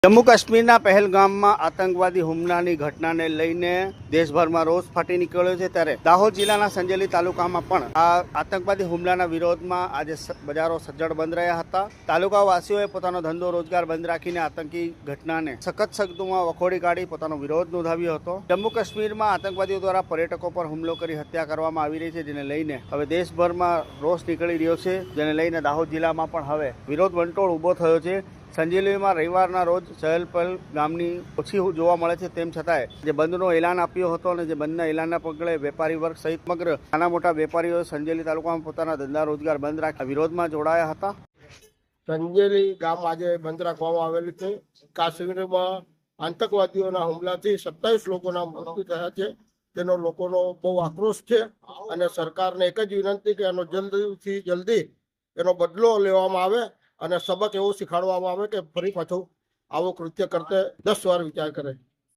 જમ્મુ કાશ્મીરના પહેલગામમાં આતંકવાદી હુમલાની ઘટનાને લઈને દેશભરમાં રોષ ફાટી નીકળ્યો છે, ત્યારે દાહોદ જિલ્લાના સંજેલી તાલુકામાં પણ આ આતંકવાદી હુમલાના વિરોધમાં આજે બજારો સજ્જડ બંધ રહ્યા હતા। તાલુકાવાસીઓએ પોતાનો ધંધો રોજગાર બંધ રાખીને આતંકી ઘટનાને સખત શબ્દોમાં વખોડી કાઢી પોતાનો વિરોધ નોંધાવ્યો હતો। જમ્મુ કાશ્મીરમાં આતંકવાદીઓ દ્વારા પર્યટકો પર હુમલો કરી હત્યા કરવામાં આવી રહી છે, જેને લઈને હવે દેશભરમાં રોષ નીકળી રહ્યો છે, જેને લઈને દાહોદ જિલ્લામાં પણ હવે વિરોધ વંટોળ ઊભો થયો છે। સંજેલીમાં રવિવારના રોજ ચહલપહલ ગામની ઓછી જોવા મળે છે, તેમ છતાંય જે બંધનો એલાન આપ્યો હતો અને જે બંધના એલાનના પગલે વેપારી વર્ગ સહિત સમગ્ર નાના મોટા વેપારીઓ સંજેલી તાલુકામાં પોતાના ધંધા રોજગાર બંધ રાખી વિરોધમાં જોડાયા હતા। સંજેલી ગામ આજે બંધ રાખવામાં આવેલું છે। કાશ્મીરમાં આતંકવાદીઓના હુમલાથી 27 લોકોના મૃત્યુ થયા છે, તેનો લોકોનો બહુ આક્રોશ છે અને સરકારને એક જ વિનંતી કે એનો જલ્દીથી જલ્દી એનો બદલો લેવામાં આવે અને સબક એવું શીખવાડવામાં આવે કે ફરી પાછું આવું કૃત્ય કરતે 10 વાર વિચાર કરે।